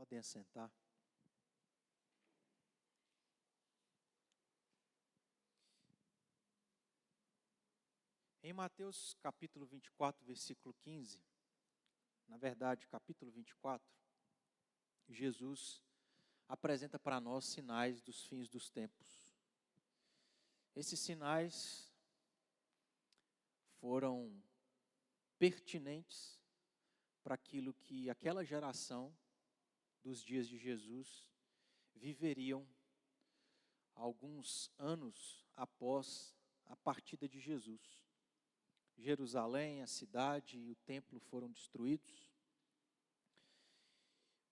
Podem assentar. Em Mateus capítulo 24, versículo 15, na verdade, capítulo 24, Jesus apresenta para nós sinais dos fins dos tempos. Esses sinais foram pertinentes para aquilo que aquela geração dos dias de Jesus viveriam alguns anos após a partida de Jesus. Jerusalém, a cidade e o templo foram destruídos,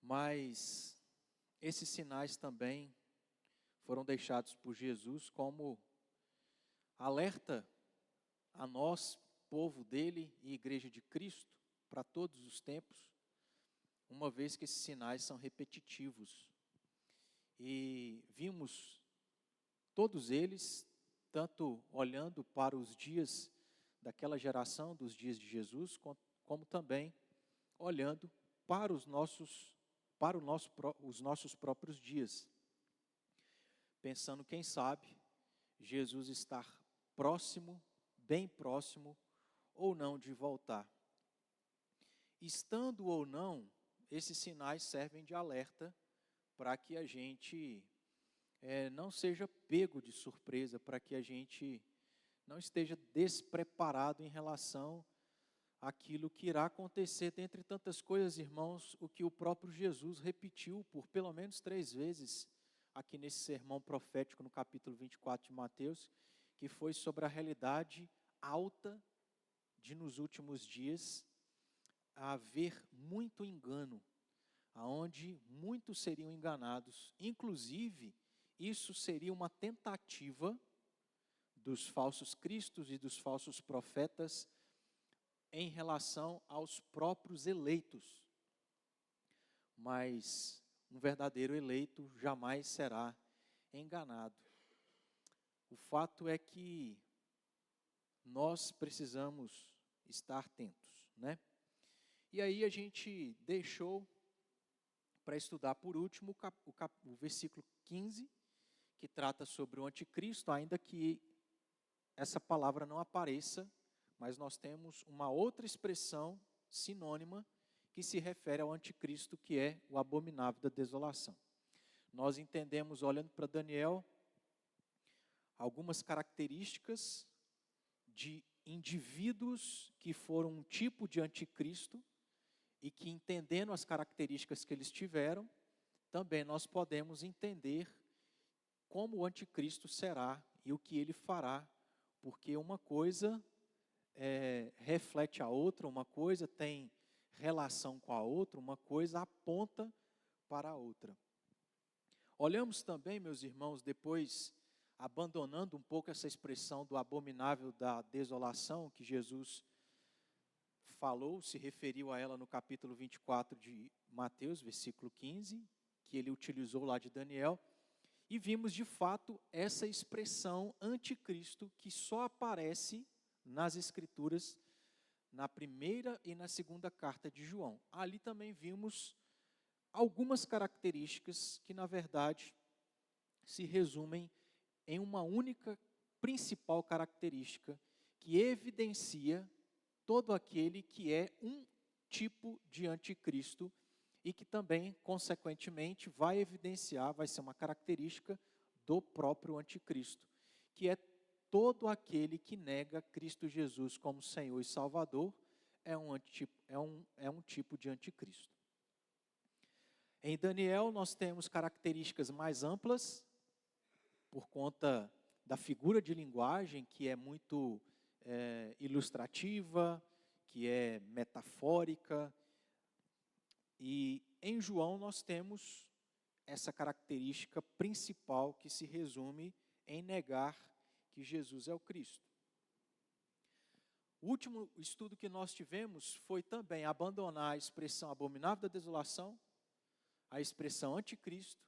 mas esses sinais também foram deixados por Jesus como alerta a nós, povo dele e igreja de Cristo, para todos os tempos, uma vez que esses sinais são repetitivos. E vimos todos eles, tanto olhando para os dias daquela geração, dos dias de Jesus, como também olhando para os nossos próprios dias, pensando, quem sabe, Jesus estar próximo, bem próximo, ou não de voltar. Estando ou não, esses sinais servem de alerta para que a gente não seja pego de surpresa, para que a gente não esteja despreparado em relação àquilo que irá acontecer. Dentre tantas coisas, irmãos, o que o próprio Jesus repetiu por pelo menos 3 vezes aqui nesse sermão profético no capítulo 24 de Mateus, que foi sobre a realidade alta de nos últimos dias haver muito engano, aonde muitos seriam enganados. Inclusive, isso seria uma tentativa dos falsos cristos e dos falsos profetas em relação aos próprios eleitos. Mas um verdadeiro eleito jamais será enganado. O fato é que nós precisamos estar atentos, né? E aí a gente deixou para estudar por último o versículo 15, que trata sobre o anticristo, ainda que essa palavra não apareça, mas nós temos uma outra expressão sinônima que se refere ao anticristo, que é o abominável da desolação. Nós entendemos, olhando para Daniel, algumas características de indivíduos que foram um tipo de anticristo e que, entendendo as características que eles tiveram, também nós podemos entender como o anticristo será e o que ele fará, porque uma coisa reflete a outra, uma coisa tem relação com a outra, uma coisa aponta para a outra. Olhamos também, meus irmãos, depois, abandonando um pouco essa expressão do abominável da desolação, que Jesus falou, se referiu a ela no capítulo 24 de Mateus, versículo 15, que ele utilizou lá de Daniel, e vimos de fato essa expressão anticristo que só aparece nas Escrituras, na primeira e na segunda carta de João. Ali também vimos algumas características que, na verdade, se resumem em uma única principal característica que evidencia todo aquele que é um tipo de anticristo e que também, consequentemente, vai evidenciar, vai ser uma característica do próprio anticristo, que é todo aquele que nega Cristo Jesus como Senhor e Salvador, é um tipo de anticristo. Em Daniel nós temos características mais amplas, por conta da figura de linguagem que é muito ilustrativa, que é metafórica. E em João nós temos essa característica principal que se resume em negar que Jesus é o Cristo. O último estudo que nós tivemos foi também abandonar a expressão abominável da desolação, a expressão anticristo,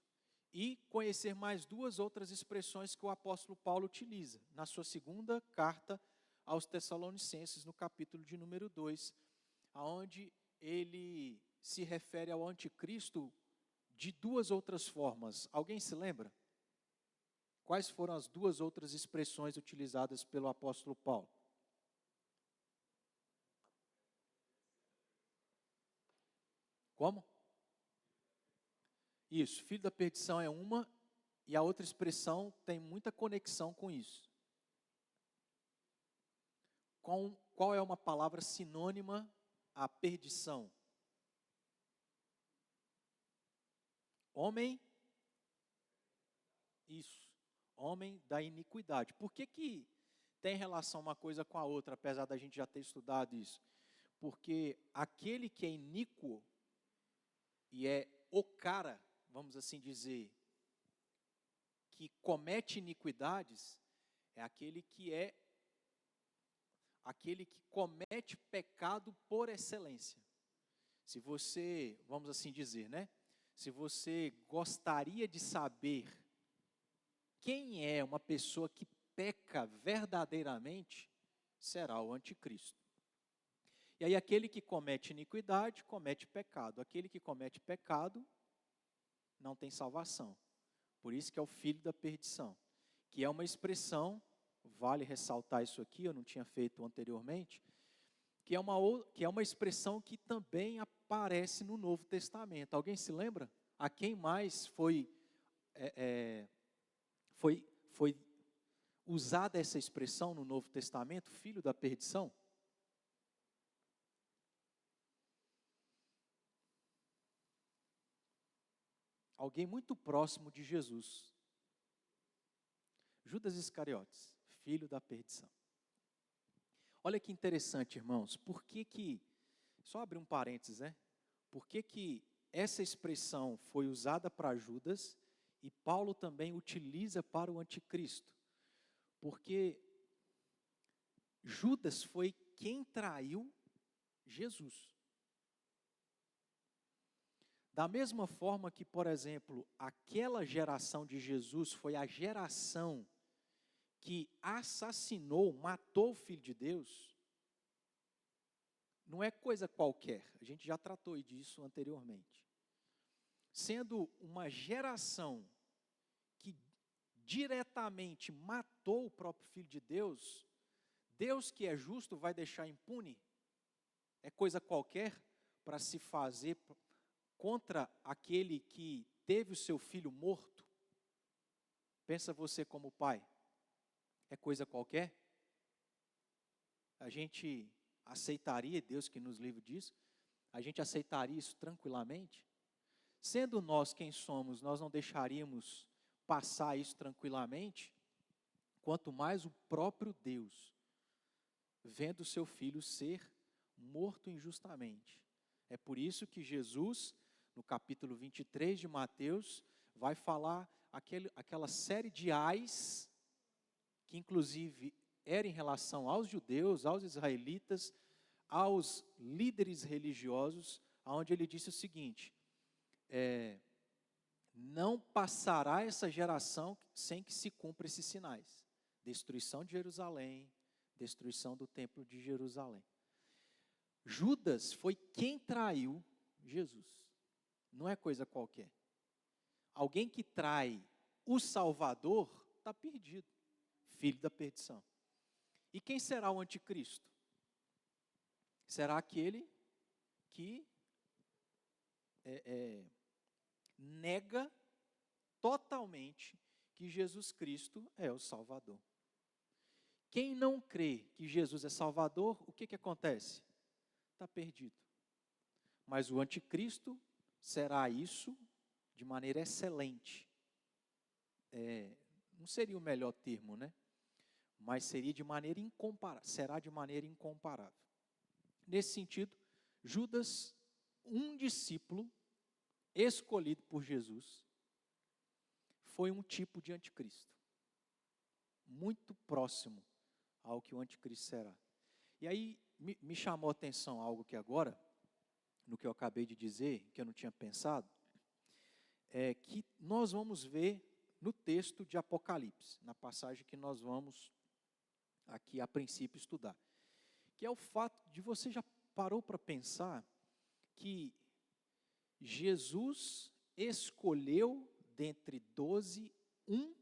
e conhecer mais 2 outras expressões que o apóstolo Paulo utiliza, na sua segunda carta aos Tessalonicenses, no capítulo de número 2, onde ele se refere ao anticristo de duas outras formas. Alguém se lembra? Quais foram as duas outras expressões utilizadas pelo apóstolo Paulo? Como? Isso, filho da perdição é uma, e a outra expressão tem muita conexão com isso. Qual é uma palavra sinônima à perdição? Homem? Isso, homem da iniquidade. Por que tem relação uma coisa com a outra, apesar da gente já ter estudado isso? Porque aquele que é iníquo e é o cara, vamos assim dizer, que comete iniquidades, é aquele que comete pecado por excelência. Se você, vamos assim dizer, né? Se você gostaria de saber quem é uma pessoa que peca verdadeiramente, será o anticristo. E aí aquele que comete iniquidade, comete pecado. Aquele que comete pecado, não tem salvação. Por isso que é o filho da perdição. Que é uma expressão, vale ressaltar isso aqui, eu não tinha feito anteriormente, que é uma expressão que também aparece no Novo Testamento. Alguém se lembra? A quem mais foi usada essa expressão no Novo Testamento, filho da perdição? Alguém muito próximo de Jesus. Judas Iscariotes, filho da perdição. Olha que interessante, irmãos. Só abrir um parênteses, né? Por que essa expressão foi usada para Judas e Paulo também utiliza para o anticristo? Porque Judas foi quem traiu Jesus. Da mesma forma que, por exemplo, aquela geração de Jesus foi a geração que assassinou, matou o Filho de Deus, não é coisa qualquer, a gente já tratou disso anteriormente. Sendo uma geração que diretamente matou o próprio Filho de Deus, Deus que é justo vai deixar impune? É coisa qualquer para se fazer contra aquele que teve o seu filho morto? Pensa você como pai, é coisa qualquer? A gente aceitaria, Deus que nos livre disso, a gente aceitaria isso tranquilamente? Sendo nós quem somos, nós não deixaríamos passar isso tranquilamente? Quanto mais o próprio Deus, vendo o seu filho ser morto injustamente. É por isso que Jesus, no capítulo 23 de Mateus, vai falar aquela série de ais, que inclusive era em relação aos judeus, aos israelitas, aos líderes religiosos, onde ele disse o seguinte: não passará essa geração sem que se cumpra esses sinais. Destruição de Jerusalém, destruição do templo de Jerusalém. Judas foi quem traiu Jesus. Não é coisa qualquer. Alguém que trai o Salvador está perdido. Filho da perdição. E quem será o anticristo? Será aquele que nega totalmente que Jesus Cristo é o Salvador. Quem não crê que Jesus é Salvador, o que acontece? Está perdido. Mas o anticristo será isso de maneira excelente. Não seria o melhor termo, né? Mas seria de maneira incomparável, será de maneira incomparável. Nesse sentido, Judas, um discípulo escolhido por Jesus, foi um tipo de anticristo, muito próximo ao que o anticristo será. E aí me chamou a atenção algo que agora, no que eu acabei de dizer, que eu não tinha pensado, que nós vamos ver no texto de Apocalipse, na passagem que nós vamos aqui a princípio estudar, que é o fato de você já parou para pensar que Jesus escolheu dentre 12 um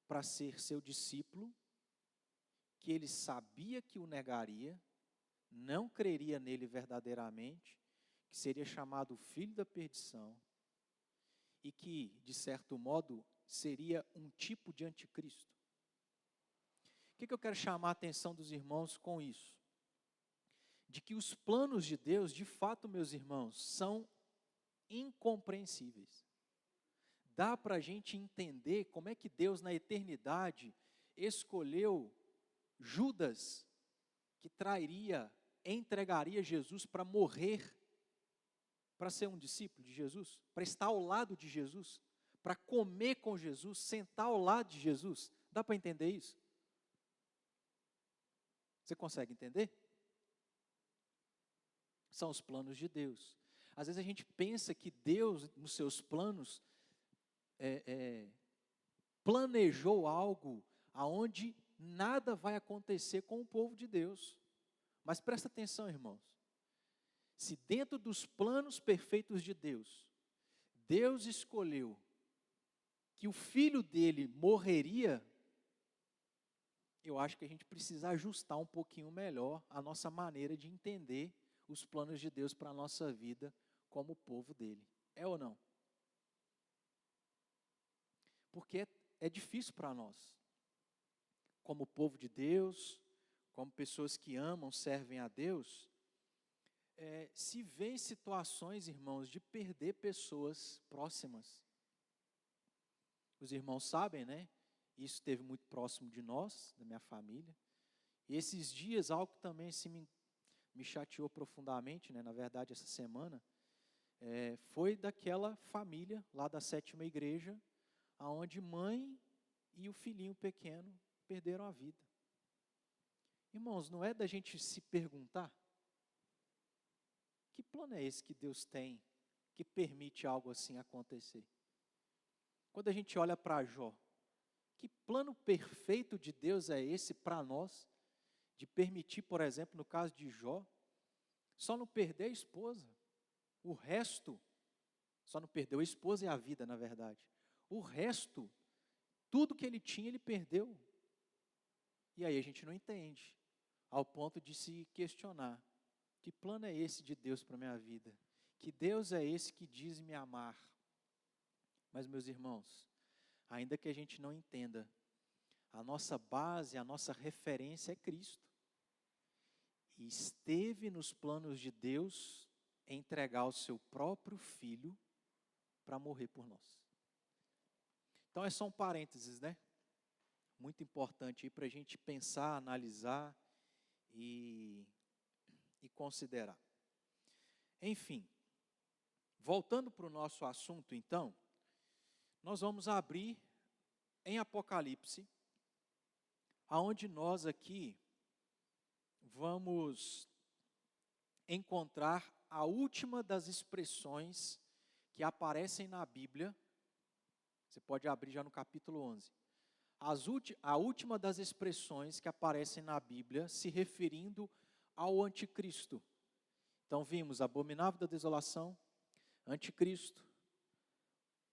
para ser seu discípulo, que ele sabia que o negaria, não creria nele verdadeiramente, que seria chamado filho da perdição e que, de certo modo, seria um tipo de anticristo. O que eu quero chamar a atenção dos irmãos com isso? De que os planos de Deus, de fato, meus irmãos, são incompreensíveis. Dá para a gente entender como é que Deus, na eternidade, escolheu Judas, que entregaria Jesus para morrer, para ser um discípulo de Jesus, para estar ao lado de Jesus, para comer com Jesus, sentar ao lado de Jesus. Dá para entender isso? Você consegue entender? São os planos de Deus. Às vezes a gente pensa que Deus, nos seus planos, planejou algo aonde nada vai acontecer com o povo de Deus. Mas presta atenção, irmãos. Se dentro dos planos perfeitos de Deus, Deus escolheu que o filho dele morreria, eu acho que a gente precisa ajustar um pouquinho melhor a nossa maneira de entender os planos de Deus para a nossa vida como povo dele. É ou não? Porque é difícil para nós, como povo de Deus, como pessoas que amam, servem a Deus, se vê em situações, irmãos, de perder pessoas próximas. Os irmãos sabem, né? Isso esteve muito próximo de nós, da minha família. E esses dias, algo que também me chateou profundamente, né? Na verdade, essa semana, foi daquela família lá da 7ª igreja, onde mãe e o filhinho pequeno perderam a vida. Irmãos, não é da gente se perguntar, que plano é esse que Deus tem, que permite algo assim acontecer? Quando a gente olha para Jó, que plano perfeito de Deus é esse para nós, de permitir, por exemplo, no caso de Jó, só não perder a esposa, o resto, só não perdeu a esposa e a vida, na verdade. O resto, tudo que ele tinha, ele perdeu. E aí a gente não entende, ao ponto de se questionar, que plano é esse de Deus para a minha vida? Que Deus é esse que diz me amar? Mas, meus irmãos, ainda que a gente não entenda, a nossa base, a nossa referência é Cristo. E esteve nos planos de Deus entregar o seu próprio Filho para morrer por nós. Então é só um parênteses, né? Muito importante aí para a gente pensar, analisar e considerar. Enfim, voltando para o nosso assunto então, nós vamos abrir em Apocalipse, aonde nós aqui vamos encontrar a última das expressões que aparecem na Bíblia. Você pode abrir já no capítulo 11. A última das expressões que aparecem na Bíblia se referindo ao anticristo. Então vimos abominável da desolação, anticristo,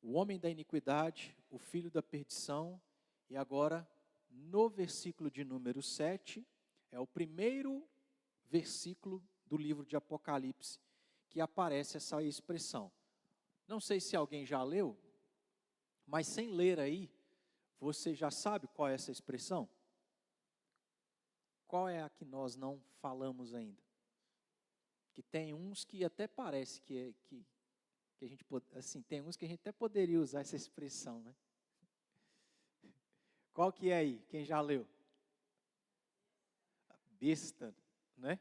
o homem da iniquidade, o filho da perdição, e agora no versículo de número 7, é o primeiro versículo do livro de Apocalipse que aparece essa expressão. Não sei se alguém já leu, mas sem ler aí, você já sabe qual é essa expressão? Qual é a que nós não falamos ainda? Que tem uns que até parece que a gente, assim, tem uns que a gente até poderia usar essa expressão, né? Qual que é aí? Quem já leu? A besta, né?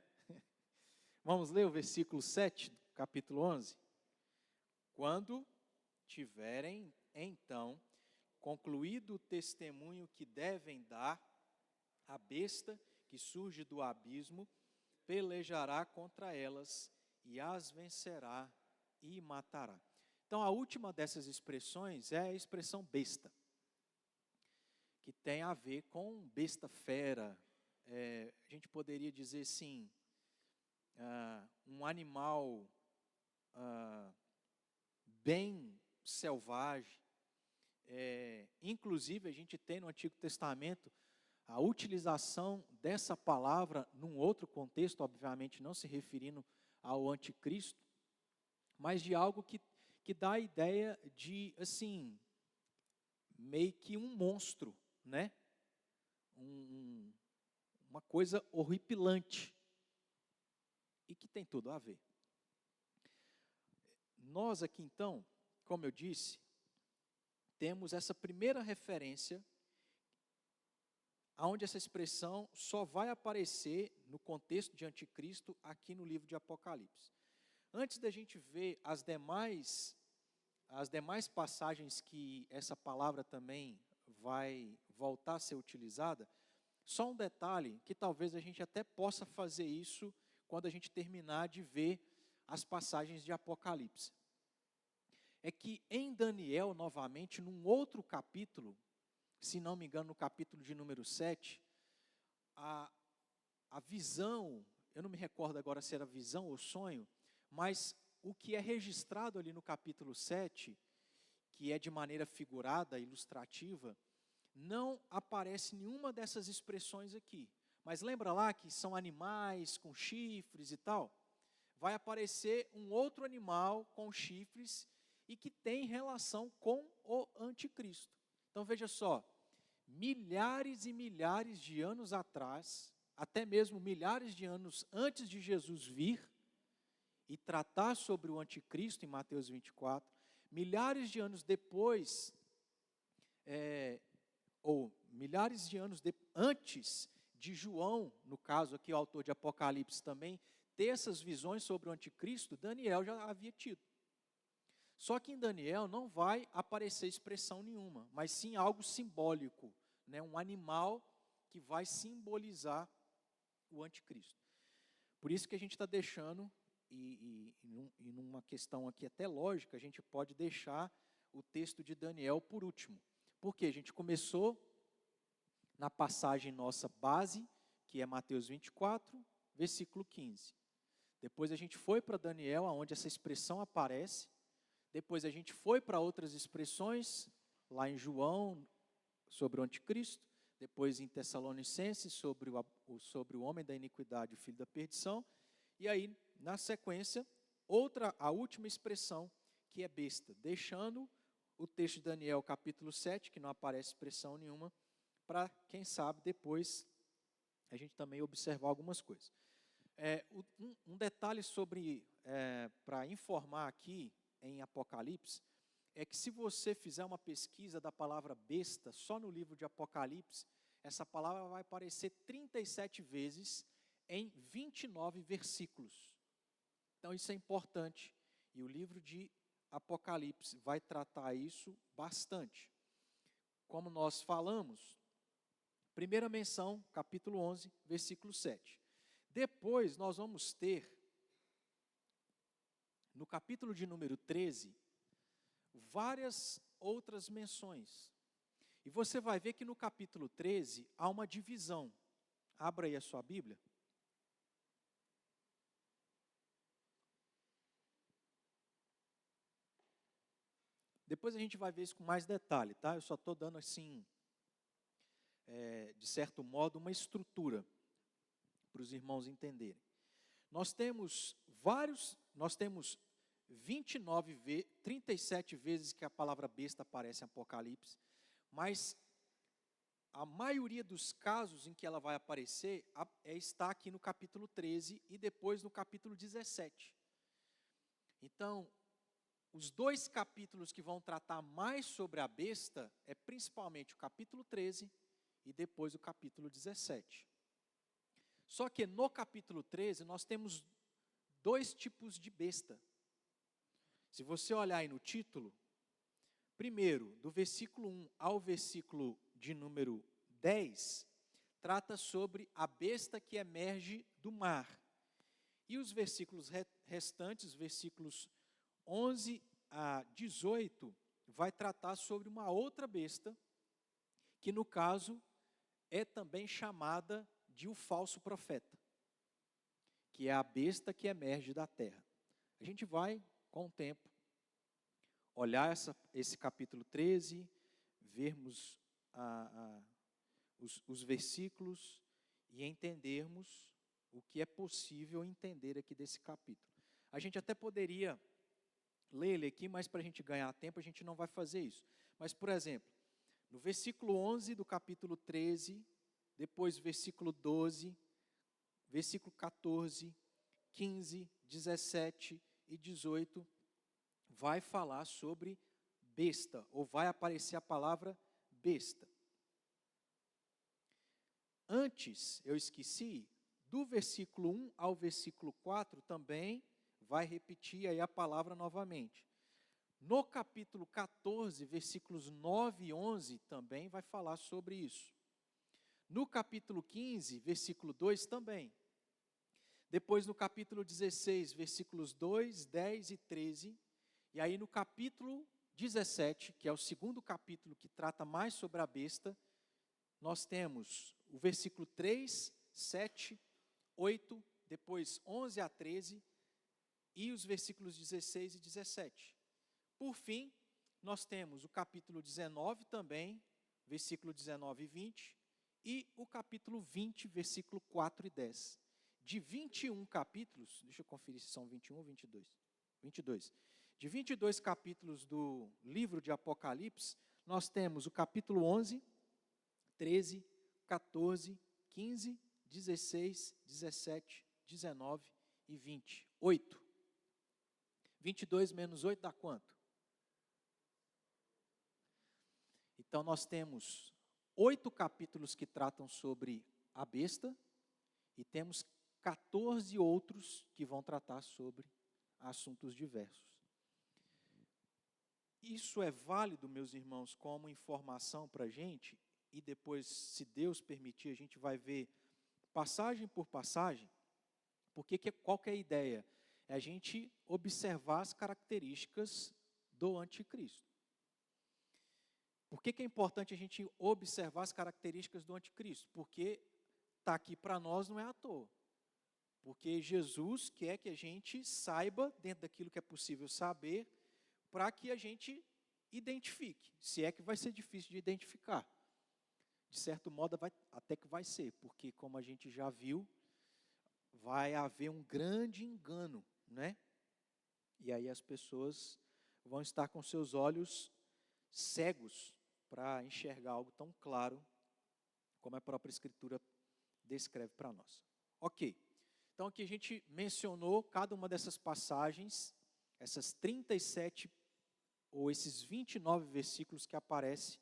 Vamos ler o versículo 7, capítulo 11? Quando tiverem, então, concluído o testemunho que devem dar, a besta que surge do abismo, pelejará contra elas e as vencerá e matará. Então, a última dessas expressões é a expressão besta, que tem a ver com besta fera. A gente poderia dizer assim, um animal bem selvagem. Inclusive, a gente tem no Antigo Testamento a utilização dessa palavra num outro contexto, obviamente não se referindo ao anticristo, mas de algo que dá a ideia de, assim, meio que um monstro, né? Uma coisa horripilante e que tem tudo a ver. Nós aqui, então, como eu disse, temos essa primeira referência onde essa expressão só vai aparecer no contexto de anticristo aqui no livro de Apocalipse. Antes da gente ver as demais passagens que essa palavra também vai voltar a ser utilizada, só um detalhe que talvez a gente até possa fazer isso quando a gente terminar de ver as passagens de Apocalipse. É que em Daniel, novamente, num outro capítulo, se não me engano, no capítulo de número 7, a visão, eu não me recordo agora se era visão ou sonho, mas o que é registrado ali no capítulo 7, que é de maneira figurada, ilustrativa, não aparece nenhuma dessas expressões aqui. Mas lembra lá que são animais com chifres e tal? Vai aparecer um outro animal com chifres e que tem relação com o anticristo. Então veja só, milhares e milhares de anos atrás, até mesmo milhares de anos antes de Jesus vir e tratar sobre o anticristo em Mateus 24, milhares de anos depois, milhares de anos antes de João, no caso aqui o autor de Apocalipse também, ter essas visões sobre o anticristo, Daniel já havia tido. Só que em Daniel não vai aparecer expressão nenhuma, mas sim algo simbólico, né? Um animal que vai simbolizar o anticristo. Por isso que a gente está deixando, e numa questão aqui até lógica, a gente pode deixar o texto de Daniel por último. Porque a gente começou na passagem nossa base, que é Mateus 24, versículo 15. Depois a gente foi para Daniel, onde essa expressão aparece. Depois a gente foi para outras expressões, lá em João, sobre o anticristo. Depois em Tessalonicenses, sobre o homem da iniquidade, o filho da perdição. E aí, na sequência, a última expressão, que é besta. Deixando o texto de Daniel, capítulo 7, que não aparece expressão nenhuma, para, quem sabe, depois a gente também observar algumas coisas. Um detalhe para informar aqui, em Apocalipse, é que se você fizer uma pesquisa da palavra besta, só no livro de Apocalipse, essa palavra vai aparecer 37 vezes em 29 versículos. Então isso é importante, e o livro de Apocalipse vai tratar isso bastante. Como nós falamos, primeira menção, capítulo 11, versículo 7. Depois nós vamos ter, no capítulo de número 13, várias outras menções. E você vai ver que no capítulo 13 há uma divisão. Abra aí a sua Bíblia. Depois a gente vai ver isso com mais detalhe, tá? Eu só estou dando assim, de certo modo, uma estrutura para os irmãos entenderem. Nós temos 37 vezes que a palavra besta aparece em Apocalipse, mas a maioria dos casos em que ela vai aparecer está aqui no capítulo 13 e depois no capítulo 17. Então, os dois capítulos que vão tratar mais sobre a besta é principalmente o capítulo 13 e depois o capítulo 17. Só que no capítulo 13 nós temos dois tipos de besta. Se você olhar aí no título, primeiro, do versículo 1 ao versículo de número 10, trata sobre a besta que emerge do mar. E os versículos restantes, versículos 11 a 18, vai tratar sobre uma outra besta, que no caso é também chamada de o falso profeta, que é a besta que emerge da terra. A gente vai, com o tempo, olhar esse capítulo 13, vermos os versículos e entendermos o que é possível entender aqui desse capítulo. A gente até poderia ler ele aqui, mas para a gente ganhar tempo, a gente não vai fazer isso. Mas, por exemplo, no versículo 11 do capítulo 13, depois versículo 12, versículo 14, 15, 17 e 18, vai falar sobre besta, ou vai aparecer a palavra besta. Antes, eu esqueci, do versículo 1 ao versículo 4 também vai repetir aí a palavra novamente. No capítulo 14, versículos 9 e 11, também vai falar sobre isso. No capítulo 15, versículo 2 também. Depois no capítulo 16, versículos 2, 10 e 13. E aí no capítulo 17, que é o segundo capítulo que trata mais sobre a besta, nós temos o versículo 3, 7, 8, depois 11 a 13 e os versículos 16 e 17. Por fim, nós temos o capítulo 19 também, versículo 19 e 20, e o capítulo 20, versículo 4 e 10. De 21 capítulos, deixa eu conferir se são 21 ou 22. 22. De 22 capítulos do livro de Apocalipse, nós temos o capítulo 11, 13, 14, 15, 16, 17, 19 e 20. 8. 22 menos 8 dá quanto? Então, nós temos 8 capítulos que tratam sobre a besta e temos 14 outros que vão tratar sobre assuntos diversos. Isso é válido, meus irmãos, como informação para a gente, e depois, se Deus permitir, a gente vai ver passagem por passagem, porque qual que é a ideia? É a gente observar as características do anticristo. Por que é importante a gente observar as características do anticristo? Porque está aqui para nós não é à toa. Porque Jesus quer que a gente saiba, dentro daquilo que é possível saber, para que a gente identifique, se é que vai ser difícil de identificar. De certo modo, até que vai ser, porque como a gente já viu, vai haver um grande engano, né? E aí as pessoas vão estar com seus olhos cegos para enxergar algo tão claro como a própria Escritura descreve para nós. Ok, então aqui a gente mencionou cada uma dessas passagens, essas 37 ou esses 29 versículos que aparece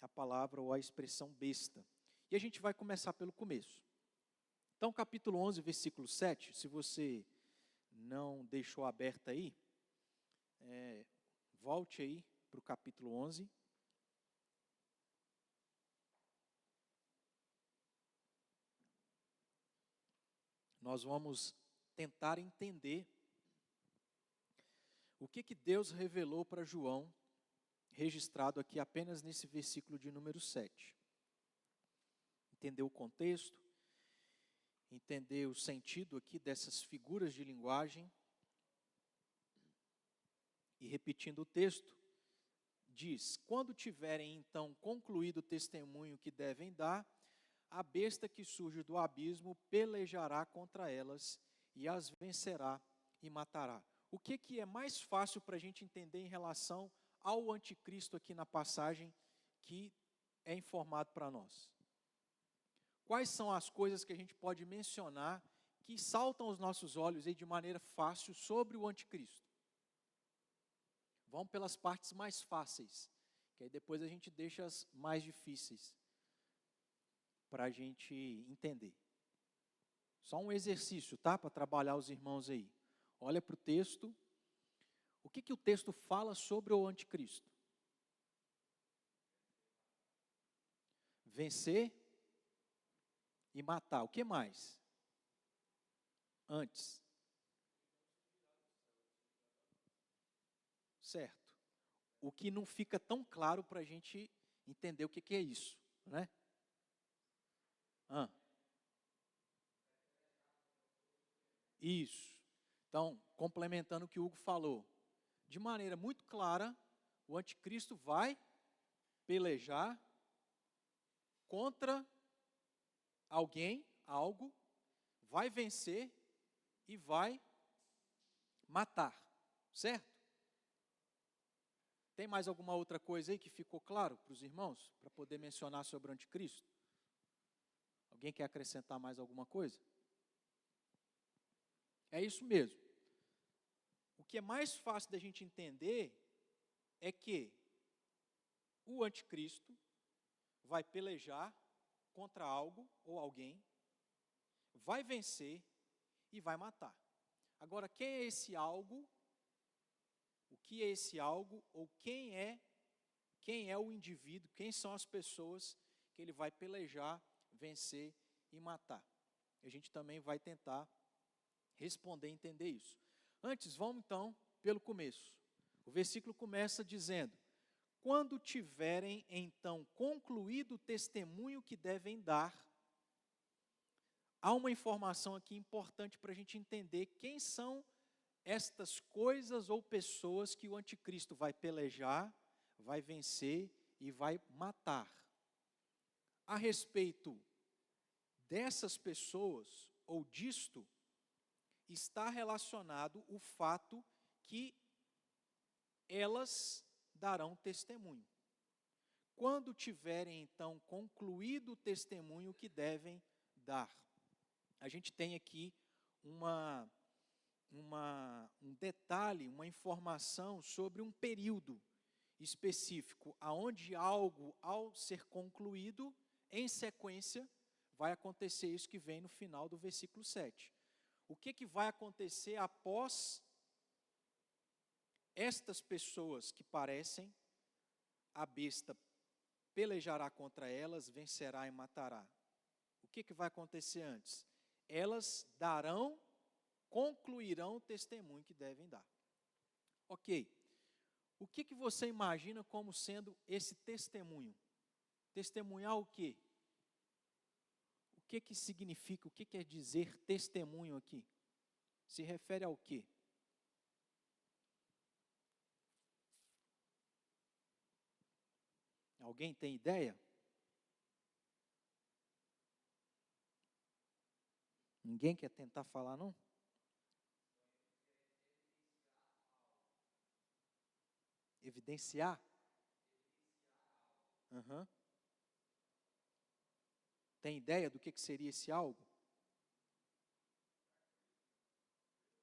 a palavra ou a expressão besta. E a gente vai começar pelo começo. Então, capítulo 11, versículo 7, se você não deixou aberto aí, volte aí para o capítulo 11. Nós vamos tentar entender o que Deus revelou para João, registrado aqui apenas nesse versículo de número 7. Entender o contexto, entender o sentido aqui dessas figuras de linguagem. E repetindo o texto, diz: quando tiverem então concluído o testemunho que devem dar, a besta que surge do abismo pelejará contra elas e as vencerá e matará. O que é mais fácil para a gente entender em relação ao anticristo aqui na passagem que é informado para nós? Quais são as coisas que a gente pode mencionar que saltam aos nossos olhos aí de maneira fácil sobre o anticristo? Vamos pelas partes mais fáceis, que aí depois a gente deixa as mais difíceis para a gente entender. Só um exercício, tá? Para trabalhar os irmãos aí. Olha para o texto. O que o texto fala sobre o anticristo? Vencer e matar. O que mais? Antes. Certo. O que não fica tão claro para a gente entender o que é isso, né? Isso. Então, complementando o que o Hugo falou, de maneira muito clara, o anticristo vai pelejar contra alguém, algo, vai vencer e vai matar, certo? Tem mais alguma outra coisa aí que ficou claro para os irmãos, para poder mencionar sobre o anticristo? Alguém quer acrescentar mais alguma coisa? É isso mesmo. O que é mais fácil da gente entender é que o anticristo vai pelejar contra algo ou alguém, vai vencer e vai matar. Agora, quem é esse algo? O que é esse algo? Ou quem é o indivíduo? Quem são as pessoas que ele vai pelejar, vencer e matar? A gente também vai tentar responder e entender isso. Antes, vamos então pelo começo. O versículo começa dizendo: quando tiverem então concluído o testemunho que devem dar. Há uma informação aqui importante para a gente entender quem são estas coisas ou pessoas que o anticristo vai pelejar, vai vencer e vai matar. A respeito dessas pessoas ou disto, está relacionado o fato que elas darão testemunho. Quando tiverem então concluído o testemunho que devem dar. A gente tem aqui um detalhe, uma informação sobre um período específico, aonde algo, ao ser concluído, em sequência, vai acontecer isso que vem no final do versículo 7. O que vai acontecer após estas pessoas que parecem, a besta pelejará contra elas, vencerá e matará. O que vai acontecer antes? Elas concluirão o testemunho que devem dar. Ok. O que você imagina como sendo esse testemunho? Testemunhar o quê? O que significa, o que quer dizer testemunho aqui? Se refere ao quê? Alguém tem ideia? Ninguém quer tentar falar, não? Evidenciar? Uhum. Tem ideia do que seria esse algo?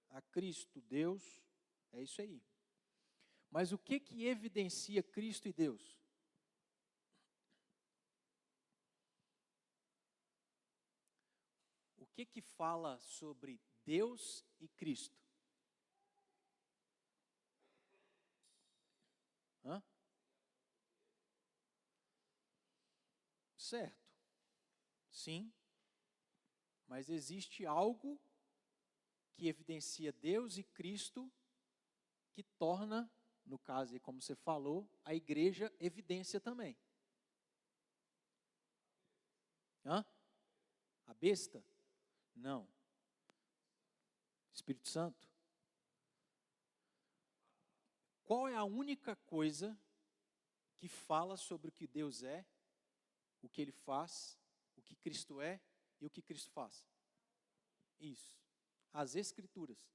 A Cristo, Deus, é isso aí. Mas o que evidencia Cristo e Deus? O que fala sobre Deus e Cristo? Hã? Certo. Sim. Mas existe algo que evidencia Deus e Cristo que torna, no caso aí como você falou, a igreja evidência também. Hã? A besta? Não. Espírito Santo? Qual é a única coisa que fala sobre o que Deus é, o que Ele faz, o que Cristo é e o que Cristo faz? Isso. As Escrituras.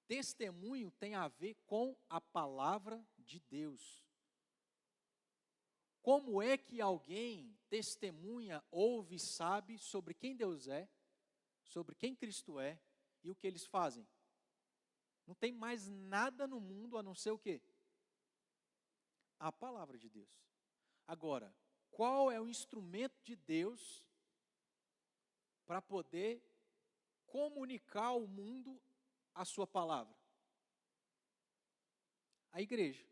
Testemunho tem a ver com a palavra de Deus. Como é que alguém testemunha, ouve, sabe sobre quem Deus é, sobre quem Cristo é e o que eles fazem? Não tem mais nada no mundo a não ser o quê? A palavra de Deus. Agora, qual é o instrumento de Deus para poder comunicar ao mundo a sua palavra? A igreja.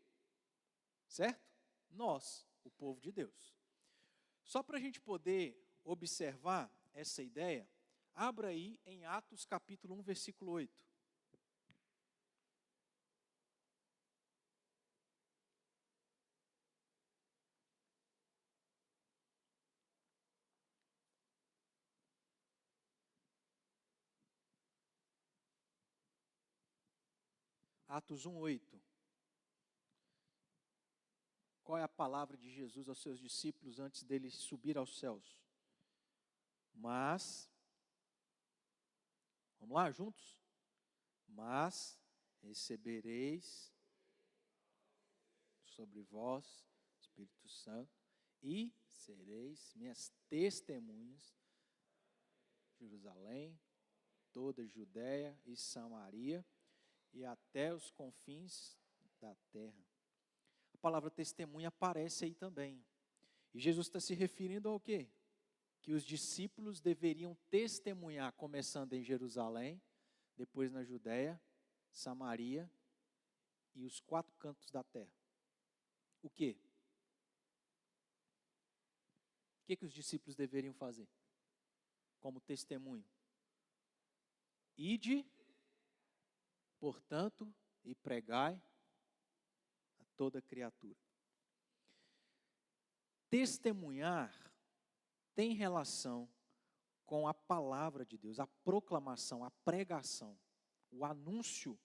Certo? Nós, o povo de Deus. Só para a gente poder observar essa ideia, abra aí em Atos capítulo 1, versículo 8. Atos 1, 8. qual é a palavra de Jesus aos seus discípulos antes dele subir aos céus? Mas, vamos lá, juntos? Mas recebereis sobre vós Espírito Santo e sereis minhas testemunhas em Jerusalém, toda a Judéia e Samaria e até os confins da terra. A palavra testemunha aparece aí também. E Jesus está se referindo ao quê? Que os discípulos deveriam testemunhar, começando em Jerusalém, depois na Judéia, Samaria e os 4 cantos da terra. O quê? O que os discípulos deveriam fazer como testemunho? Ide, portanto, e pregai a toda criatura. Testemunhar tem relação com a palavra de Deus, a proclamação, a pregação, o anúncio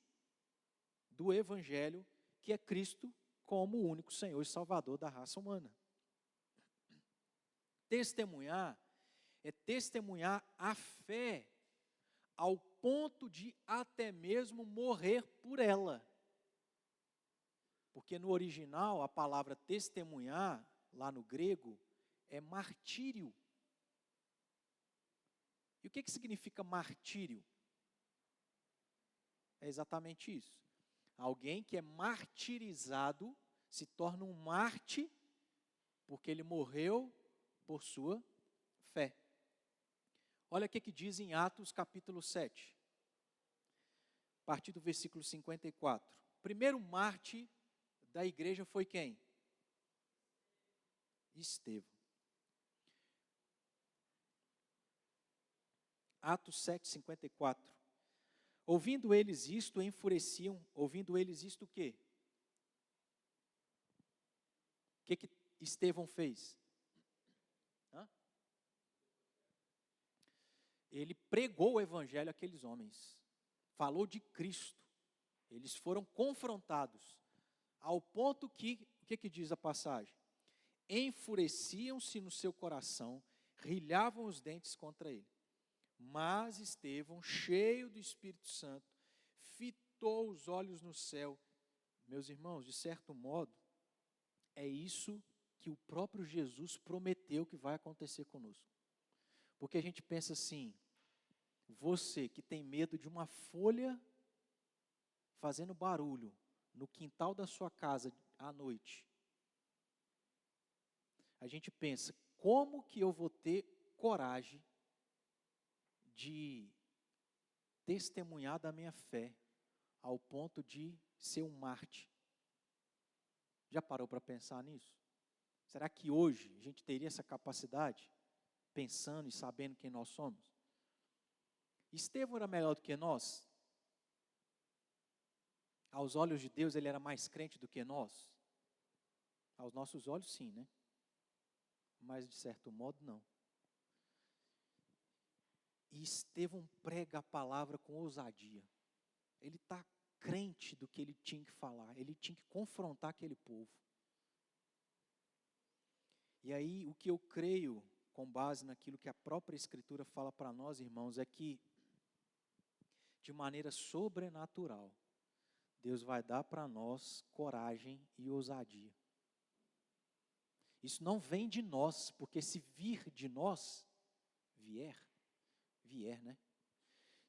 do Evangelho, que é Cristo como o único Senhor e Salvador da raça humana. Testemunhar é testemunhar a fé ao ponto de até mesmo morrer por ela. Porque no original a palavra testemunhar, lá no grego, é martírio. E o que significa martírio? É exatamente isso. Alguém que é martirizado se torna um mártir porque ele morreu por sua fé. Olha o que diz em Atos capítulo 7, a partir do versículo 54. O primeiro mártir da igreja foi quem? Estevão. Atos 7, 54. Ouvindo eles isto, enfureciam. Ouvindo eles isto o quê? O que Estevão fez? Ele pregou o evangelho àqueles homens. Falou de Cristo. Eles foram confrontados. Ao ponto que, o que diz a passagem? Enfureciam-se no seu coração, rilhavam os dentes contra ele. Mas Estevão, cheio do Espírito Santo, fitou os olhos no céu. Meus irmãos, de certo modo, é isso que o próprio Jesus prometeu que vai acontecer conosco. Porque a gente pensa assim, você que tem medo de uma folha fazendo barulho no quintal da sua casa à noite, a gente pensa, como que eu vou ter coragem de testemunhar da minha fé ao ponto de ser um mártir? Já parou para pensar nisso? Será que hoje a gente teria essa capacidade, pensando e sabendo quem nós somos? Estevão era melhor do que nós? Aos olhos de Deus ele era mais crente do que nós? Aos nossos olhos sim, né? Mas de certo modo não. E Estevão prega a palavra com ousadia. Ele está crente do que ele tinha que falar. Ele tinha que confrontar aquele povo. E aí, o que eu creio, com base naquilo que a própria Escritura fala para nós, irmãos, é que, de maneira sobrenatural, Deus vai dar para nós coragem e ousadia. Isso não vem de nós, porque se vir de nós, vier, né?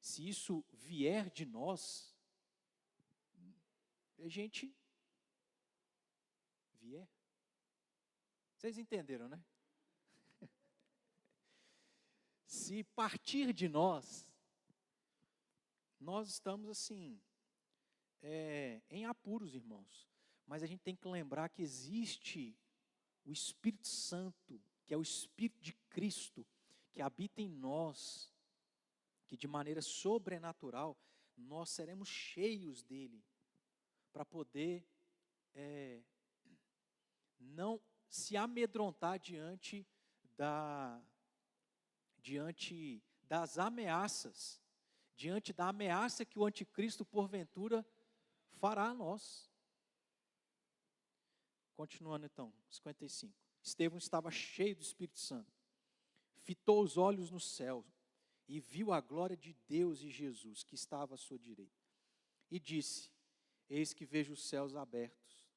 Se isso vier de nós, a gente vier. Vocês entenderam, né? Se partir de nós estamos assim, em apuros, irmãos. Mas a gente tem que lembrar que existe o Espírito Santo, que é o Espírito de Cristo, que habita em nós, que de maneira sobrenatural nós seremos cheios dele, para poder não se amedrontar diante das ameaças, diante da ameaça que o anticristo porventura fará a nós. Continuando então, 55. Estevão estava cheio do Espírito Santo. Fitou os olhos no céu e viu a glória de Deus e Jesus, que estava à sua direita. E disse: eis que vejo os céus abertos.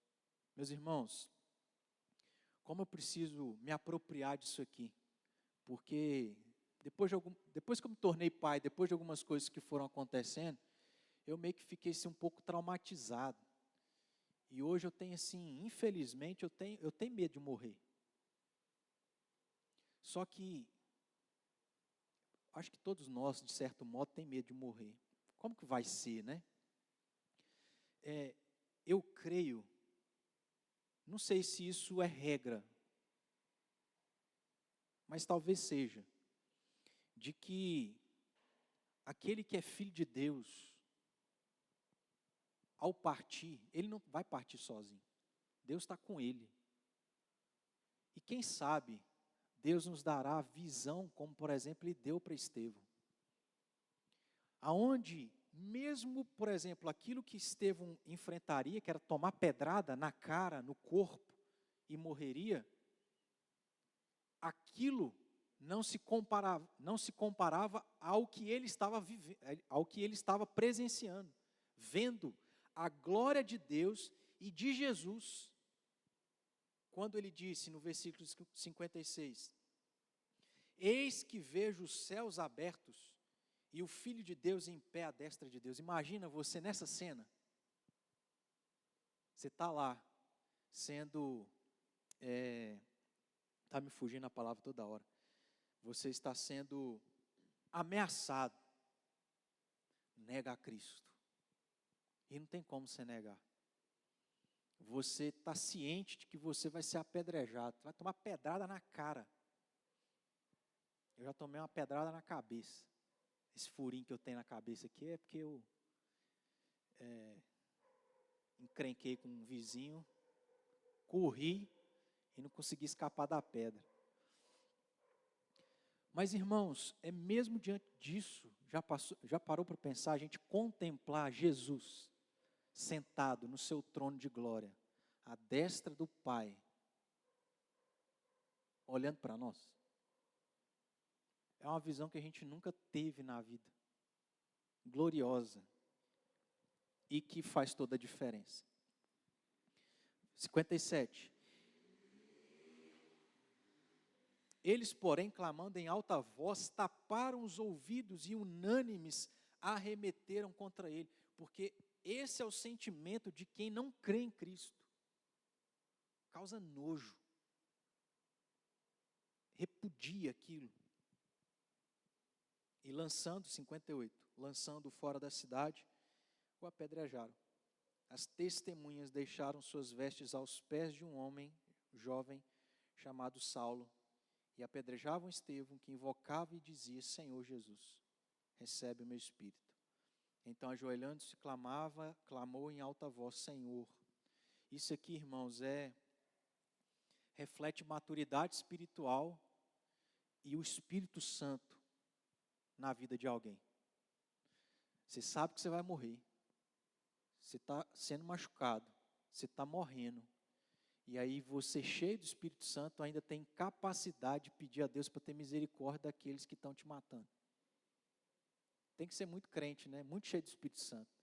Meus irmãos, como eu preciso me apropriar disso aqui, porque depois que eu me tornei pai, depois de algumas coisas que foram acontecendo, eu meio que fiquei assim, um pouco traumatizado. E hoje eu tenho assim, infelizmente, eu tenho medo de morrer. Só que, acho que todos nós, de certo modo, tem medo de morrer. Como que vai ser, né? Eu creio, não sei se isso é regra, mas talvez seja, de que aquele que é filho de Deus, ao partir, ele não vai partir sozinho. Deus está com ele. E quem sabe, Deus nos dará a visão, como por exemplo, Ele deu para Estevão. Aonde, mesmo, por exemplo, aquilo que Estevão enfrentaria, que era tomar pedrada na cara, no corpo, e morreria, aquilo não se comparava ao que ele estava vivendo, ao que ele estava presenciando, vendo a glória de Deus e de Jesus. Quando ele disse no versículo 56, eis que vejo os céus abertos e o Filho de Deus em pé à destra de Deus. Imagina você nessa cena. Você está lá, sendo, está me fugindo a palavra toda hora. Você está sendo ameaçado. Nega a Cristo. E não tem como você negar. Você está ciente de que você vai ser apedrejado, vai tomar pedrada na cara. Eu já tomei uma pedrada na cabeça. Esse furinho que eu tenho na cabeça aqui é porque eu encrenquei com um vizinho, corri e não consegui escapar da pedra. Mas irmãos, mesmo diante disso, já parou para pensar, a gente contemplar Jesus sentado no seu trono de glória, à destra do Pai, olhando para nós? É uma visão que a gente nunca teve na vida, gloriosa, e que faz toda a diferença. 57. Eles, porém, clamando em alta voz, taparam os ouvidos e unânimes arremeteram contra ele, porque esse é o sentimento de quem não crê em Cristo. Causa nojo. Repudia aquilo. E lançando, 58, lançando fora da cidade, o apedrejaram. As testemunhas deixaram suas vestes aos pés de um homem jovem chamado Saulo e apedrejavam Estevão, que invocava e dizia: Senhor Jesus, recebe o meu espírito. Então, ajoelhando-se, clamou em alta voz: Senhor. Isso aqui, irmãos, reflete maturidade espiritual e o Espírito Santo na vida de alguém. Você sabe que você vai morrer. Você está sendo machucado. Você está morrendo. E aí você, cheio do Espírito Santo, ainda tem capacidade de pedir a Deus para ter misericórdia daqueles que estão te matando. Tem que ser muito crente, né? Muito cheio do Espírito Santo.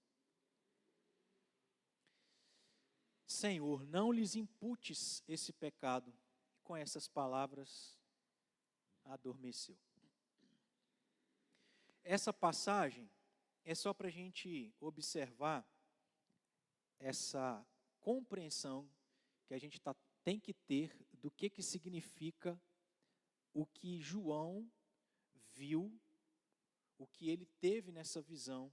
Senhor, não lhes imputes esse pecado. Com essas palavras, adormeceu. Essa passagem é só para a gente observar essa compreensão que a gente tem que ter do que significa o que João viu, o que ele teve nessa visão,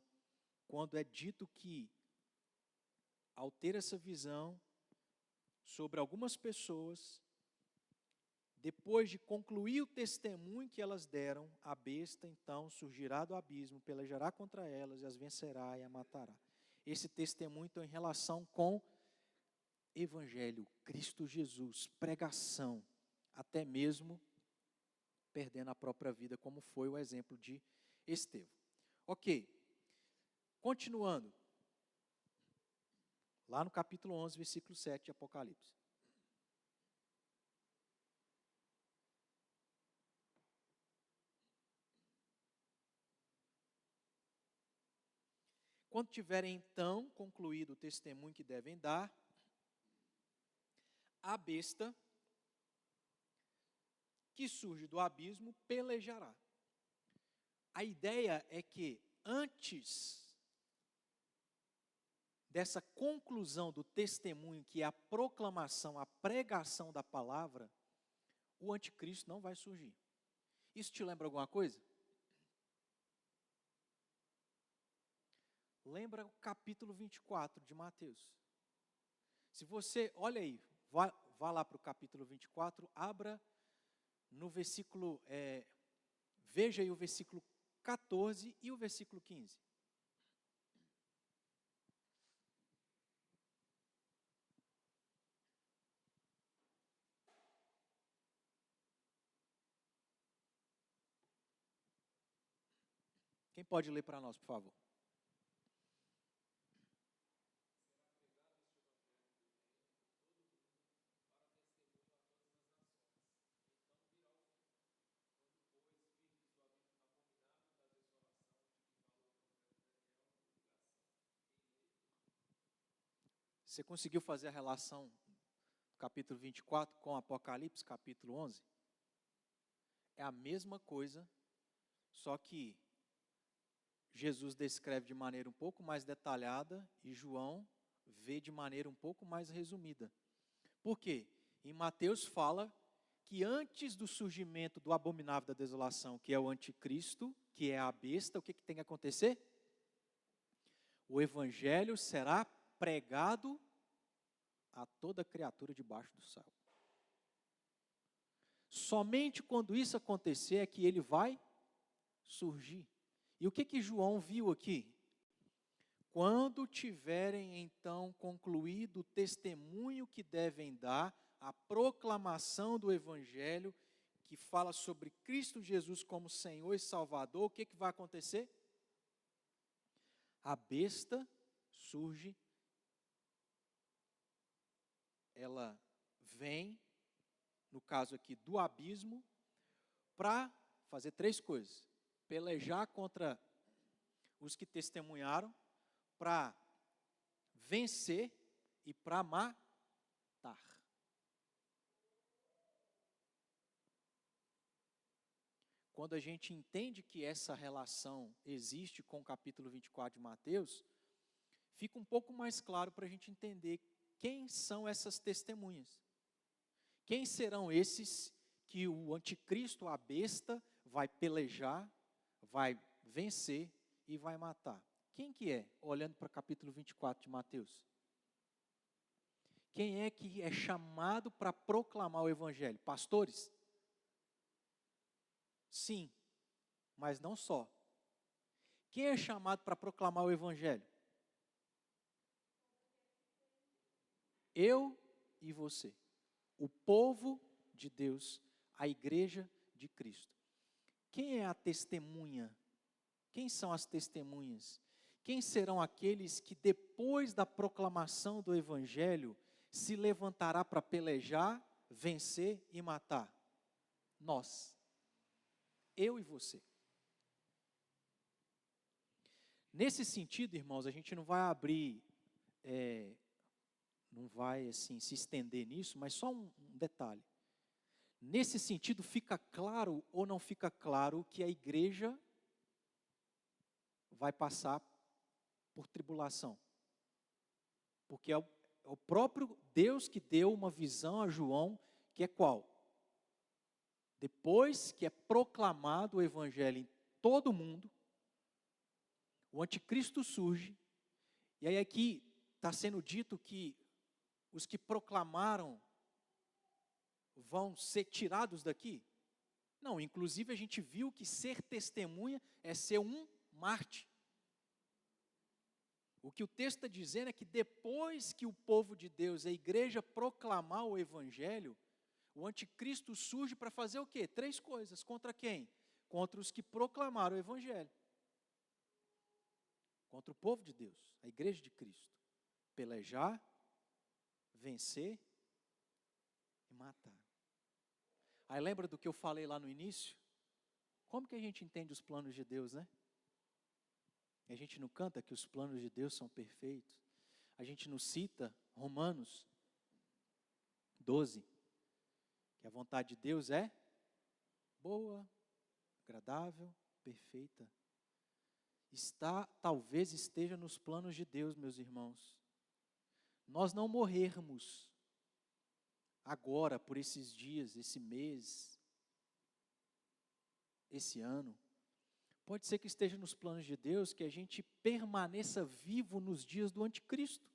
quando é dito que, ao ter essa visão sobre algumas pessoas, depois de concluir o testemunho que elas deram, a besta então surgirá do abismo, pelejará contra elas e as vencerá e a matará. Esse testemunho então em relação com Evangelho, Cristo Jesus, pregação, até mesmo perdendo a própria vida, como foi o exemplo de Estevão. Ok, continuando, lá no capítulo 11, versículo 7 de Apocalipse. Quando tiverem então concluído o testemunho que devem dar, a besta que surge do abismo pelejará. A ideia é que antes dessa conclusão do testemunho, que é a proclamação, a pregação da palavra, o anticristo não vai surgir. Isso te lembra alguma coisa? Lembra o capítulo 24 de Mateus. Se você, olha aí, vá lá para o capítulo 24, abra no versículo, veja aí o versículo 14 e o versículo 15. Quem pode ler para nós, por favor? Você conseguiu fazer a relação do capítulo 24 com Apocalipse, capítulo 11? É a mesma coisa, só que Jesus descreve de maneira um pouco mais detalhada e João vê de maneira um pouco mais resumida. Por quê? Em Mateus fala que antes do surgimento do abominável da desolação, que é o anticristo, que é a besta, o que tem que acontecer? O evangelho será pregado a toda criatura debaixo do céu. Somente quando isso acontecer é que ele vai surgir. E o que João viu aqui? Quando tiverem então concluído o testemunho que devem dar, a proclamação do evangelho, que fala sobre Cristo Jesus como Senhor e Salvador, o que vai acontecer? A besta surge, ela vem, no caso aqui do abismo, para fazer 3 coisas: pelejar contra os que testemunharam, para vencer e para matar. Quando a gente entende que essa relação existe com o capítulo 24 de Mateus, fica um pouco mais claro para a gente entender quem são essas testemunhas. Quem serão esses que o anticristo, a besta, vai pelejar, vai vencer e vai matar? Quem que é, olhando para o capítulo 24 de Mateus? Quem é que é chamado para proclamar o evangelho? Pastores? Sim, mas não só. Quem é chamado para proclamar o evangelho? Eu e você. O povo de Deus, a igreja de Cristo. Quem é a testemunha? Quem são as testemunhas? Quem serão aqueles que depois da proclamação do evangelho se levantará para pelejar, vencer e matar? Nós. Eu e você. Nesse sentido, irmãos, a gente não vai abrir, não vai assim se estender nisso, mas só um detalhe. Nesse sentido, fica claro ou não fica claro que a igreja vai passar por tribulação? Porque é o próprio Deus que deu uma visão a João, que é qual? Depois que é proclamado o evangelho em todo o mundo, o anticristo surge, e aí aqui está sendo dito que os que proclamaram vão ser tirados daqui? Não, inclusive a gente viu que ser testemunha é ser um mártir. O que o texto está dizendo é que depois que o povo de Deus, a igreja, proclamar o evangelho, o anticristo surge para fazer o quê? 3 coisas. Contra quem? Contra os que proclamaram o evangelho. Contra o povo de Deus, a igreja de Cristo. Pelejar, vencer e matar. Aí lembra do que eu falei lá no início? Como que a gente entende os planos de Deus, né? A gente não canta que os planos de Deus são perfeitos. A gente não cita Romanos 12, que a vontade de Deus é boa, agradável, perfeita. Talvez esteja nos planos de Deus, meus irmãos. Nós não morrermos agora, por esses dias, esse mês, esse ano. Pode ser que esteja nos planos de Deus que a gente permaneça vivo nos dias do anticristo.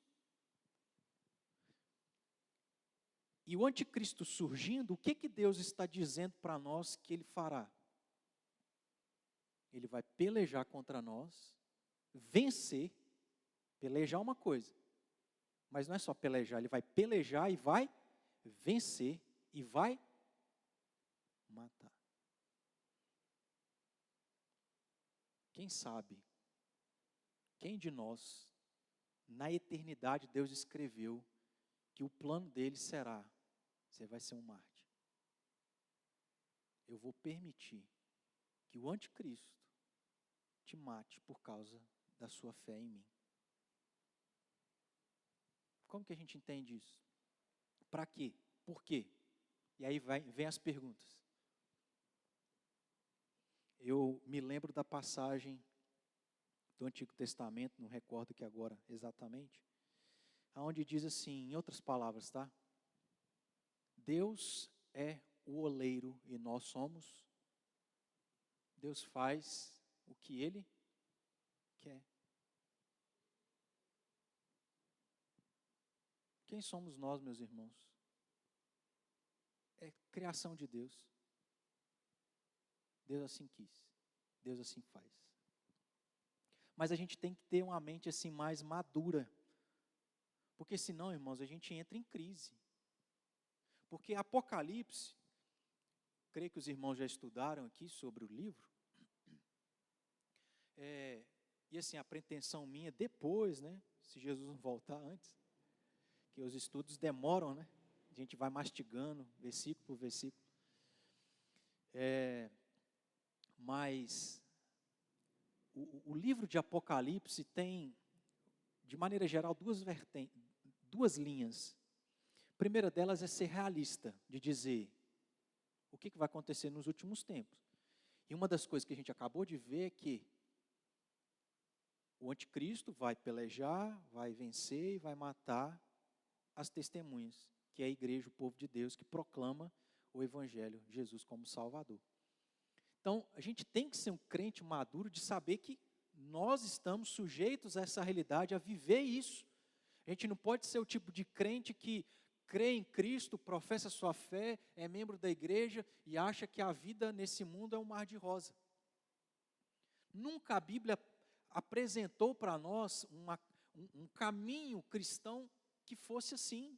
E o anticristo surgindo, o que Deus está dizendo para nós que ele fará? Ele vai pelejar contra nós, vencer. Pelejar é uma coisa, mas não é só pelejar, ele vai pelejar e vai vencer e vai matar. Quem sabe, quem de nós, na eternidade, Deus escreveu que o plano dele será: você vai ser um mártir. Eu vou permitir que o anticristo te mate por causa da sua fé em mim. Como que a gente entende isso? Para quê? Por quê? E aí vem as perguntas. Eu me lembro da passagem do Antigo Testamento, não recordo aqui agora exatamente, onde diz assim, em outras palavras, tá? Deus é o oleiro e nós somos. Deus faz o que Ele quer. Quem somos nós, meus irmãos? É criação de Deus. Deus assim quis. Deus assim faz. Mas a gente tem que ter uma mente assim mais madura. Porque senão, irmãos, a gente entra em crise. Porque Apocalipse, creio que os irmãos já estudaram aqui sobre o livro. E assim, a pretensão minha depois, né? Se Jesus não voltar antes, que os estudos demoram, né? A gente vai mastigando, versículo por versículo. Mas o livro de Apocalipse tem, de maneira geral, duas linhas. A primeira delas é ser realista, de dizer o que vai acontecer nos últimos tempos. E uma das coisas que a gente acabou de ver é que o anticristo vai pelejar, vai vencer e vai matar as testemunhas, que é a igreja, o povo de Deus, que proclama o evangelho, Jesus como Salvador. Então, a gente tem que ser um crente maduro de saber que nós estamos sujeitos a essa realidade, a viver isso. A gente não pode ser o tipo de crente que crê em Cristo, professa sua fé, é membro da igreja e acha que a vida nesse mundo é um mar de rosa. Nunca a Bíblia apresentou para nós um caminho cristão que fosse assim,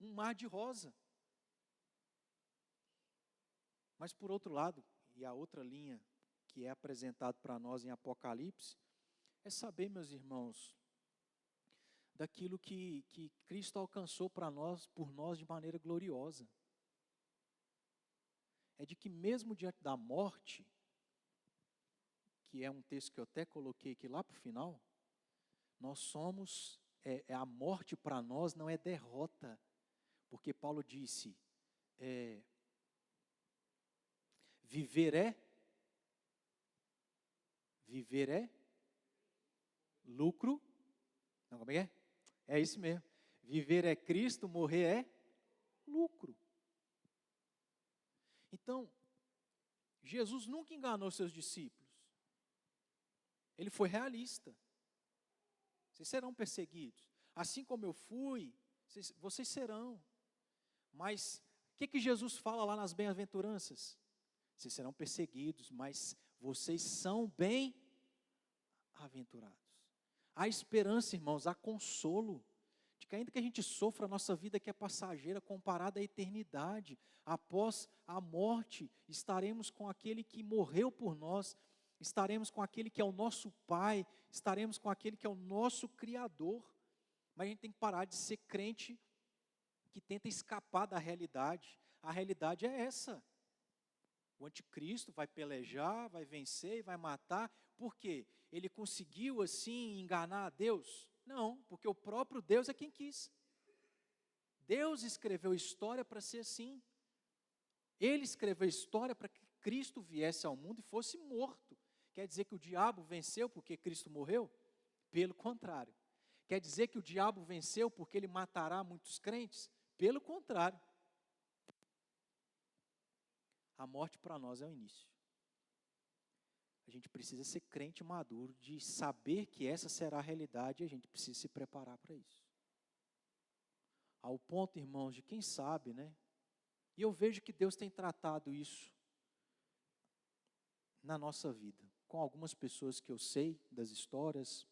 um mar de rosa. Mas por outro lado, e a outra linha que é apresentado para nós em Apocalipse, é saber, meus irmãos, daquilo que Cristo alcançou para nós, por nós de maneira gloriosa. É de que mesmo diante da morte, que é um texto que eu até coloquei aqui lá para o final, nós somos, a morte para nós não é derrota, porque Paulo disse, viver é lucro, não, como é? É isso mesmo, viver é Cristo, morrer é lucro. Então, Jesus nunca enganou seus discípulos, ele foi realista. Vocês serão perseguidos, assim como eu fui, vocês serão. Mas o que Jesus fala lá nas bem-aventuranças? Vocês serão perseguidos, mas vocês são bem-aventurados. Há esperança, irmãos, há consolo, de que ainda que a gente sofra, a nossa vida que é passageira, comparada à eternidade, após a morte, estaremos com aquele que morreu por nós, estaremos com aquele que é o nosso Pai, estaremos com aquele que é o nosso Criador. Mas a gente tem que parar de ser crente que tenta escapar da realidade. A realidade é essa. O anticristo vai pelejar, vai vencer e vai matar. Por quê? ele conseguiu assim enganar a Deus? Não, porque o próprio Deus é quem quis. Deus escreveu a história para ser assim. Ele escreveu a história para que Cristo viesse ao mundo e fosse morto. Quer dizer que o diabo venceu porque Cristo morreu? Pelo contrário. Quer dizer que o diabo venceu porque ele matará muitos crentes? Pelo contrário. A morte para nós é o início. A gente precisa ser crente maduro, de saber que essa será a realidade e a gente precisa se preparar para isso. Ao ponto, irmãos, de quem sabe, né? E eu vejo que Deus tem tratado isso na nossa vida, com algumas pessoas que eu sei das histórias.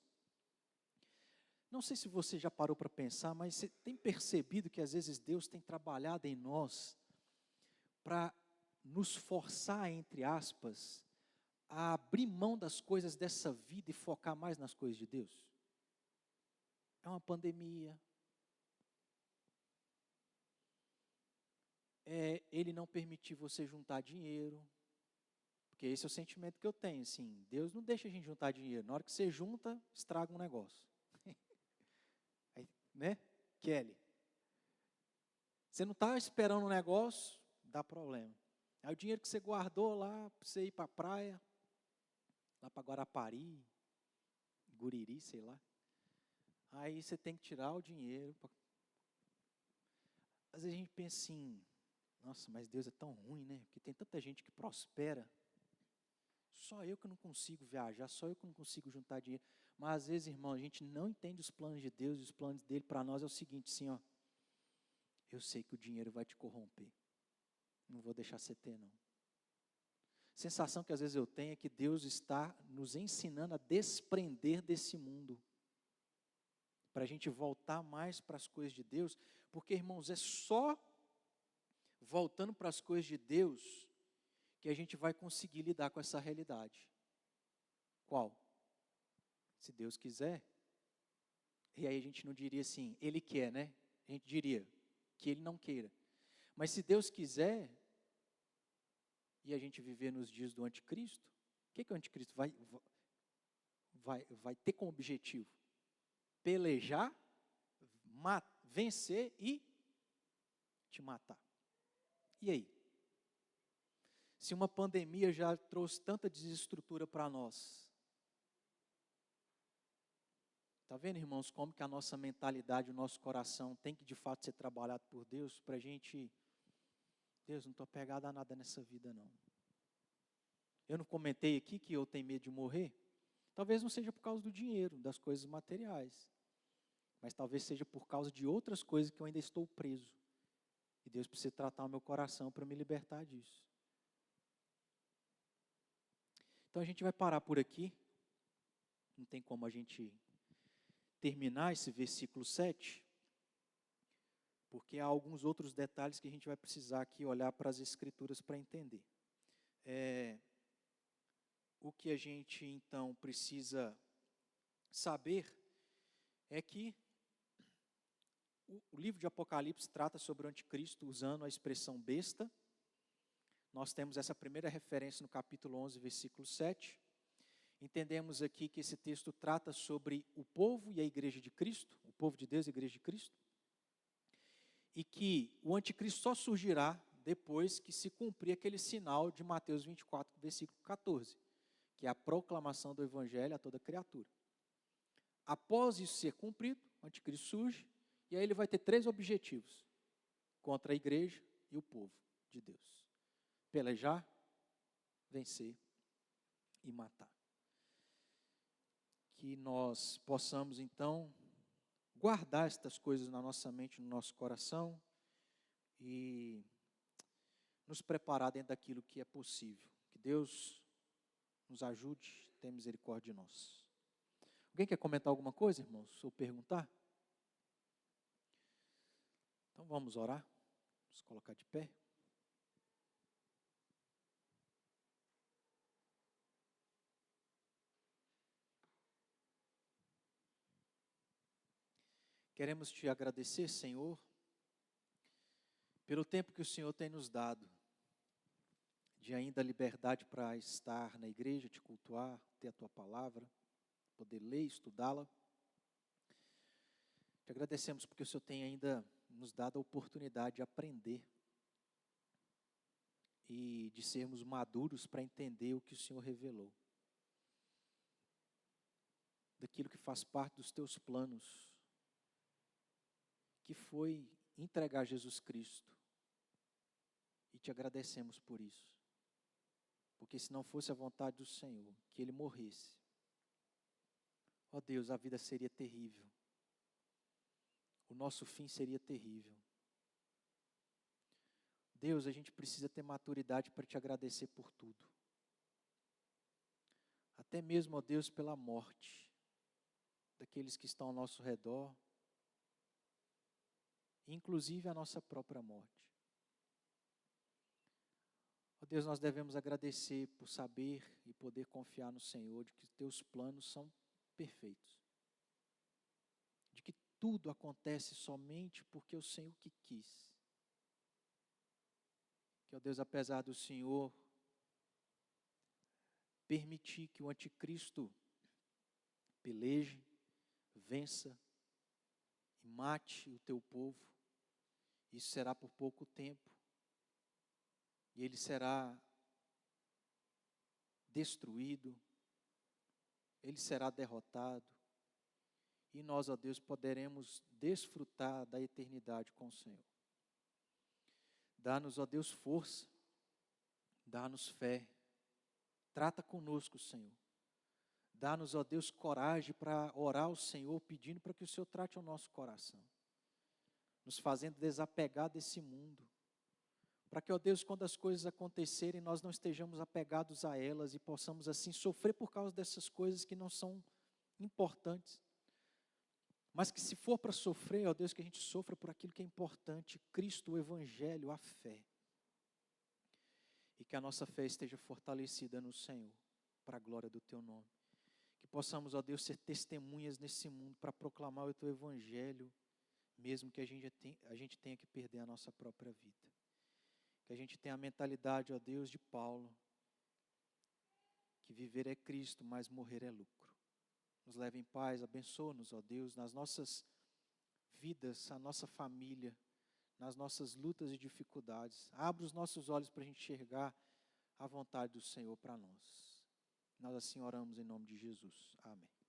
Não sei se você já parou para pensar, mas você tem percebido que às vezes Deus tem trabalhado em nós para nos forçar, entre aspas, a abrir mão das coisas dessa vida e focar mais nas coisas de Deus? É uma pandemia. É Ele não permitir você juntar dinheiro. Porque esse é o sentimento que eu tenho, assim, Deus não deixa a gente juntar dinheiro. Na hora que você junta, estraga um negócio. Aí, né? Kelly. Você não está esperando um negócio, dá problema. Aí o dinheiro que você guardou lá, para você ir para a praia, lá para Guarapari, Guriri, sei lá. Aí você tem que tirar o dinheiro. Às vezes a gente pensa assim, nossa, mas Deus é tão ruim, né? Porque tem tanta gente que prospera. Só eu que não consigo viajar, só eu que não consigo juntar dinheiro. Mas às vezes, irmão, a gente não entende os planos de Deus, e os planos dele para nós é o seguinte, assim, ó. Eu sei que o dinheiro vai te corromper. Não vou deixar você ter, não. A sensação que às vezes eu tenho é que Deus está nos ensinando a desprender desse mundo. Para a gente voltar mais para as coisas de Deus. Porque, irmãos, é só voltando para as coisas de Deus que a gente vai conseguir lidar com essa realidade. Qual? Se Deus quiser. E aí a gente não diria assim, Ele quer, né? A gente diria que Ele não queira. Mas se Deus quiser, e a gente viver nos dias do anticristo, o que o anticristo vai ter como objetivo? Pelejar, vencer e te matar. E aí? Se uma pandemia já trouxe tanta desestrutura para nós, está vendo, irmãos, como que a nossa mentalidade, o nosso coração tem que de fato ser trabalhado por Deus, para a gente, Deus, não estou apegado a nada nessa vida não. Eu não comentei aqui que eu tenho medo de morrer? Talvez não seja por causa do dinheiro, das coisas materiais, mas talvez seja por causa de outras coisas que eu ainda estou preso. E Deus precisa tratar o meu coração para me libertar disso. Então a gente vai parar por aqui. Não tem como a gente terminar esse versículo 7, porque há alguns outros detalhes que a gente vai precisar aqui olhar para as Escrituras para entender. O que a gente então precisa saber é que o livro de Apocalipse trata sobre o anticristo usando a expressão besta. Nós temos essa primeira referência no capítulo 11, versículo 7. Entendemos aqui que esse texto trata sobre o povo e a igreja de Cristo, o povo de Deus e a igreja de Cristo, e que o anticristo só surgirá depois que se cumprir aquele sinal de Mateus 24, versículo 14, que é a proclamação do evangelho a toda criatura. Após isso ser cumprido, o anticristo surge, e aí ele vai ter 3 objetivos contra a igreja e o povo de Deus: pelejar, vencer e matar. Que nós possamos, então, guardar estas coisas na nossa mente, no nosso coração e nos preparar dentro daquilo que é possível. Que Deus nos ajude, tenha misericórdia de nós. Alguém quer comentar alguma coisa, irmãos, ou perguntar? Então vamos orar, vamos colocar de pé. Queremos te agradecer, Senhor, pelo tempo que o Senhor tem nos dado, de ainda liberdade para estar na igreja, te cultuar, ter a tua palavra. poder ler e estudá-la. Te agradecemos porque o Senhor tem ainda nos dado a oportunidade de aprender e de sermos maduros para entender o que o Senhor revelou. Daquilo que faz parte dos teus planos, que foi entregar Jesus Cristo. E te agradecemos por isso. Porque se não fosse a vontade do Senhor, que Ele morresse, ó Deus, a vida seria terrível. O nosso fim seria terrível. Deus, a gente precisa ter maturidade para te agradecer por tudo. Até mesmo, ó Deus, pela morte daqueles que estão ao nosso redor, inclusive a nossa própria morte. Ó Deus, nós devemos agradecer por saber e poder confiar no Senhor, de que teus planos são perfeitos. De que tudo acontece somente porque o Senhor que quis. Que, ó Deus, apesar do Senhor permitir que o anticristo peleje, vença e mate o teu povo, isso será por pouco tempo. E ele será destruído, ele será derrotado. E nós, ó Deus, poderemos desfrutar da eternidade com o Senhor. Dá-nos, ó Deus, força, dá-nos fé. Trata conosco, Senhor. Dá-nos, ó Deus, coragem para orar ao Senhor, pedindo para que o Senhor trate o nosso coração. Nos fazendo desapegar desse mundo. Para que, ó Deus, quando as coisas acontecerem, nós não estejamos apegados a elas e possamos assim sofrer por causa dessas coisas que não são importantes. Mas que se for para sofrer, ó Deus, que a gente sofra por aquilo que é importante, Cristo, o Evangelho, a fé. E que a nossa fé esteja fortalecida no Senhor, para a glória do Teu nome. Que possamos, ó Deus, ser testemunhas nesse mundo para proclamar o Teu Evangelho, mesmo que a gente tenha que perder a nossa própria vida. Que a gente tenha a mentalidade, ó Deus, de Paulo, que viver é Cristo, mas morrer é lucro. Nos leve em paz, abençoa-nos, ó Deus, nas nossas vidas, a nossa família, nas nossas lutas e dificuldades. Abra os nossos olhos para a gente enxergar a vontade do Senhor para nós. Nós assim oramos em nome de Jesus. Amém.